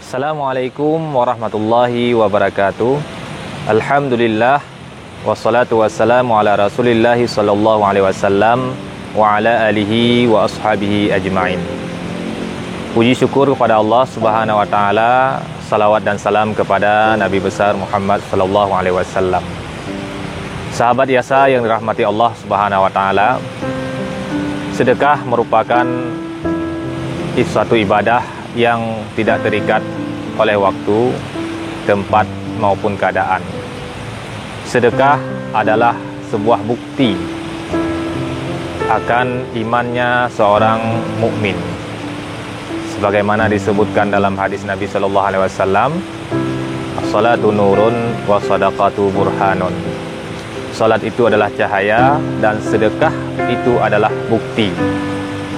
Assalamualaikum warahmatullahi wabarakatuh. Alhamdulillah, wassalatu wassalamu ala rasulillahi sallallahu alaihi wasallam wa ala alihi wa ashabihi ajma'in. Puji syukur kepada Allah subhanahu wa ta'ala, salawat dan salam kepada Nabi besar Muhammad sallallahu alaihi wasallam. Sahabat yasa yang dirahmati Allah subhanahu wa ta'ala, sedekah merupakan suatu ibadah yang tidak terikat oleh waktu, tempat maupun keadaan. Sedekah adalah sebuah bukti akan imannya seorang mukmin. Sebagaimana disebutkan dalam hadis Nabi sallallahu alaihi wasallam, as-salatu nurun wa sadaqatu burhanun. Salat itu adalah cahaya dan sedekah itu adalah bukti,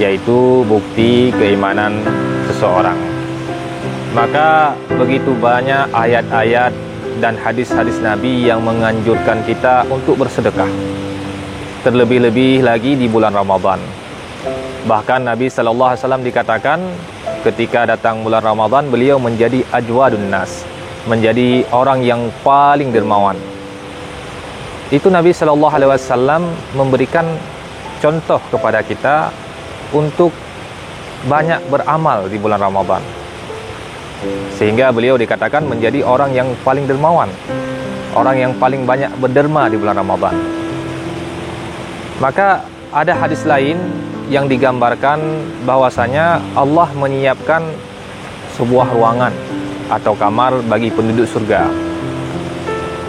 yaitu bukti keimanan seseorang. Maka begitu banyak ayat-ayat dan hadis-hadis Nabi yang menganjurkan kita untuk bersedekah, terlebih-lebih lagi di bulan Ramadan. Bahkan Nabi sallallahu alaihi wasallam dikatakan ketika datang bulan Ramadan, beliau menjadi ajwadun nas, menjadi orang yang paling dermawan. Itu Nabi sallallahu alaihi wasallam memberikan contoh kepada kita untuk banyak beramal di bulan Ramadan, sehingga beliau dikatakan menjadi orang yang paling dermawan, orang yang paling banyak berderma di bulan Ramadan. Maka ada hadis lain yang digambarkan bahwasanya Allah menyiapkan sebuah ruangan atau kamar bagi penduduk surga,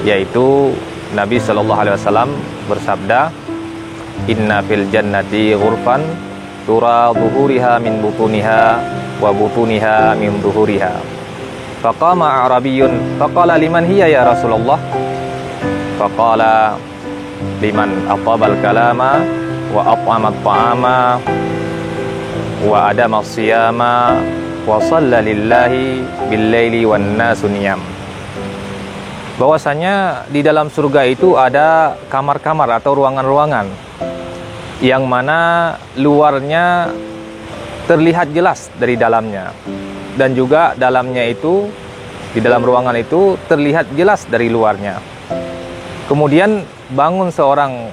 yaitu Nabi sallallahu alaihi wasallam bersabda, "Inna fil jannati ghurfan tura zuhuriha min butuniha wa butuniha min zuhuriha." Faqama Arabiyyun faqala liman hiya ya Rasulullah? Faqala liman atabal kalama wa at'ama at-ta'ama wa adama as-siyama wa shalla lillahi bil-laili wan nasu niyam. Bahwasanya di dalam surga itu ada kamar-kamar atau ruangan-ruangan yang mana luarnya terlihat jelas dari dalamnya, dan juga dalamnya itu, di dalam ruangan itu terlihat jelas dari luarnya. Kemudian bangun seorang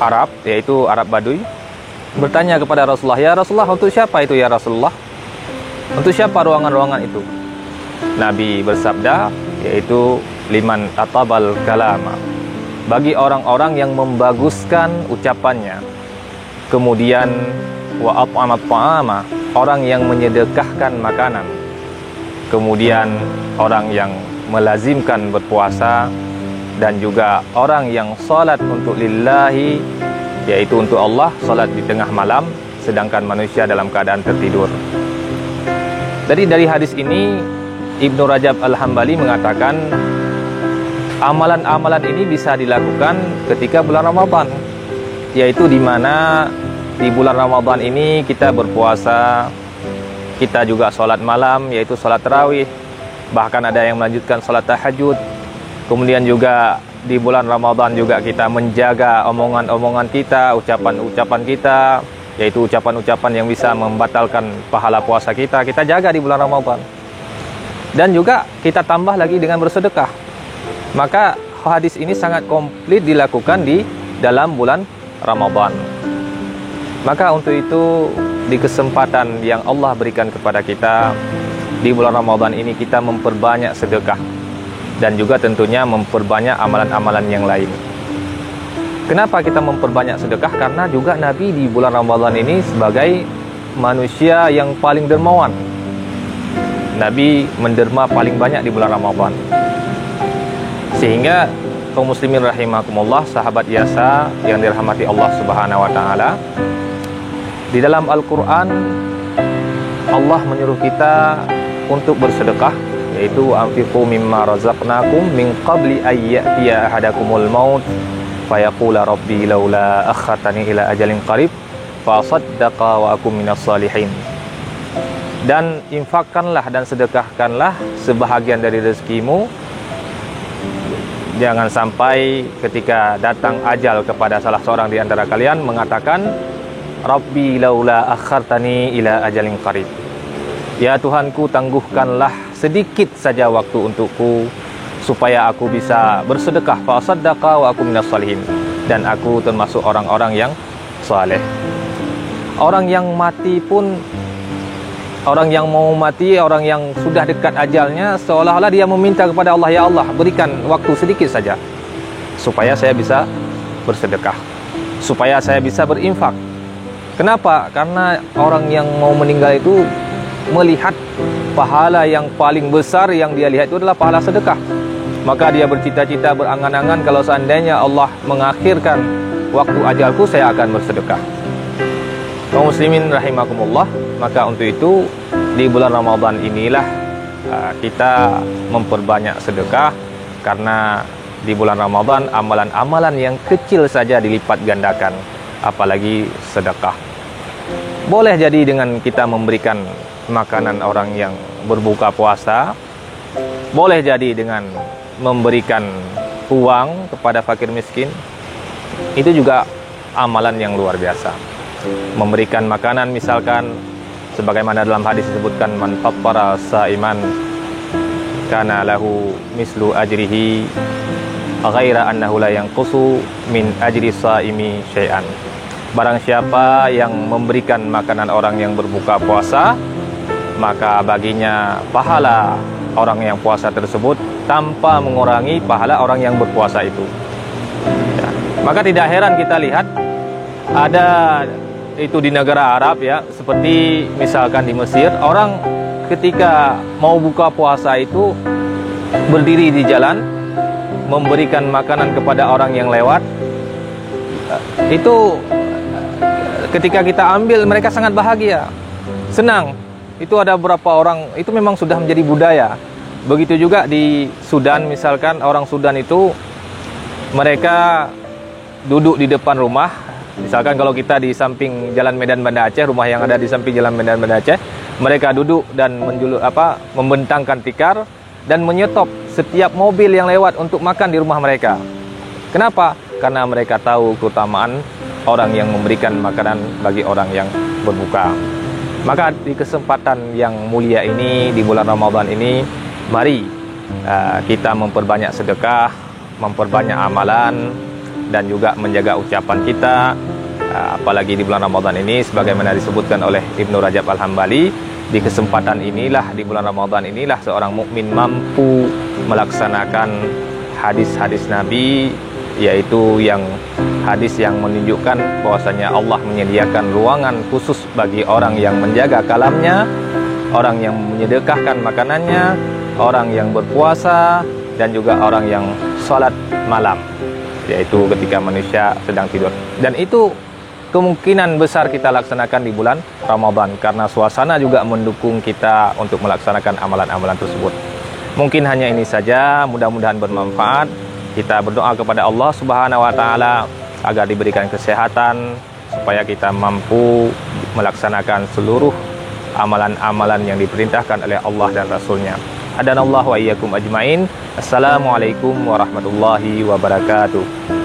Arab, yaitu Arab Baduy, bertanya kepada Rasulullah, "Ya Rasulullah, untuk siapa itu ya Rasulullah? Untuk siapa ruangan-ruangan itu?" Nabi bersabda, yaitu liman atabal kalama, bagi orang-orang yang membaguskan ucapannya. Kemudian wa at'amat ta'ama, orang yang menyedekahkan makanan. Kemudian orang yang melazimkan berpuasa, dan juga orang yang salat untuk lillahi, yaitu untuk Allah, salat di tengah malam sedangkan manusia dalam keadaan tertidur. Jadi dari hadis ini Ibnu Rajab Al-Hambali mengatakan amalan-amalan ini bisa dilakukan ketika bulan Ramadan, yaitu di mana di bulan Ramadan ini kita berpuasa, kita juga sholat malam, yaitu sholat tarawih, bahkan ada yang melanjutkan sholat tahajud. Kemudian juga di bulan Ramadan juga kita menjaga omongan-omongan kita, ucapan-ucapan kita, yaitu ucapan-ucapan yang bisa membatalkan pahala puasa kita, kita jaga di bulan Ramadan. Dan juga kita tambah lagi dengan bersedekah. Maka hadis ini sangat komplit dilakukan di dalam bulan Ramadan. Maka untuk itu, di kesempatan yang Allah berikan kepada kita di bulan Ramadan ini, kita memperbanyak sedekah dan juga tentunya memperbanyak amalan-amalan yang lain. Kenapa kita memperbanyak sedekah? Karena juga Nabi di bulan Ramadan ini sebagai manusia yang paling dermawan, Nabi menderma paling banyak di bulan Ramadan. Sehingga kaum muslimin rahimakumullah, sahabat yasa yang dirahmati Allah subhanahu wa ta'ala, di dalam Al-Quran Allah menyuruh kita untuk bersedekah, yaitu anfiqu mimma razaqnakum min qabli ayyatiya ahadakumul maut fayaqula rabbi laula akhartani ila ajalin qarib fasaddaqa wa akum minas salihin. Dan infakkanlah dan sedekahkanlah sebahagian dari rezekimu, jangan sampai ketika datang ajal kepada salah seorang di antara kalian mengatakan, Rabbi laula akhartani ila ajalin qarib. Ya Tuhanku, tangguhkanlah sedikit saja waktu untukku supaya aku bisa bersedekah, fa saddaqa wa aku minas salihin, dan aku termasuk orang-orang yang saleh. Orang yang mati pun, orang yang mau mati, orang yang sudah dekat ajalnya, seolah-olah dia meminta kepada Allah, ya Allah, berikan waktu sedikit saja supaya saya bisa bersedekah, supaya saya bisa berinfak. Kenapa? Karena orang yang mau meninggal itu melihat pahala yang paling besar yang dia lihat itu adalah pahala sedekah. Maka dia bercita-cita, berangan-angan, kalau seandainya Allah mengakhirkan waktu ajalku, saya akan bersedekah. Kaum muslimin rahimakumullah, maka untuk itu di bulan Ramadan inilah kita memperbanyak sedekah, karena di bulan Ramadan amalan-amalan yang kecil saja dilipat gandakan, apalagi sedekah. Boleh jadi dengan kita memberikan makanan orang yang berbuka puasa, boleh jadi dengan memberikan uang kepada fakir miskin, itu juga amalan yang luar biasa. Memberikan makanan misalkan, sebagaimana dalam hadis disebutkan, man fattara sa'iman kana lahu mislu ajrihi ghaira annahu la yanqusu min ajri sa'imi syai'an. Barang siapa yang memberikan makanan orang yang berbuka puasa, maka baginya pahala orang yang puasa tersebut tanpa mengurangi pahala orang yang berpuasa itu. Ya. Maka tidak heran kita lihat ada itu di negara Arab, ya, seperti misalkan di Mesir, orang ketika mau buka puasa itu berdiri di jalan memberikan makanan kepada orang yang lewat. Itu ketika kita ambil, mereka sangat bahagia, senang. Itu ada beberapa orang, itu memang sudah menjadi budaya. Begitu juga di Sudan misalkan, orang Sudan itu mereka duduk di depan rumah. Misalkan kalau kita di samping Jalan Medan Banda Aceh, rumah yang ada di samping Jalan Medan Banda Aceh, mereka duduk dan membentangkan tikar dan menyetop setiap mobil yang lewat untuk makan di rumah mereka. Kenapa? Karena mereka tahu keutamaan orang yang memberikan makanan bagi orang yang berbuka. Maka di kesempatan yang mulia ini, di bulan Ramadan ini, mari kita memperbanyak sedekah, memperbanyak amalan, dan juga menjaga ucapan kita. Apalagi di bulan Ramadan ini, sebagaimana disebutkan oleh Ibnu Rajab Al-Hambali, di kesempatan inilah, di bulan Ramadan inilah seorang mukmin mampu melaksanakan hadis-hadis Nabi, yaitu yang hadis yang menunjukkan bahwasanya Allah menyediakan ruangan khusus bagi orang yang menjaga kalamnya, orang yang menyedekahkan makanannya, orang yang berpuasa, dan juga orang yang sholat malam, yaitu ketika manusia sedang tidur. Dan itu kemungkinan besar kita laksanakan di bulan Ramadan, karena suasana juga mendukung kita untuk melaksanakan amalan-amalan tersebut. Mungkin hanya ini saja, mudah-mudahan bermanfaat. Kita berdoa kepada Allah Subhanahu wa Ta'ala agar diberikan kesehatan, supaya kita mampu melaksanakan seluruh amalan-amalan yang diperintahkan oleh Allah dan Rasulnya. Hadanallahu wa iyyakum ajmain. Assalamualaikum warahmatullahi wabarakatuh.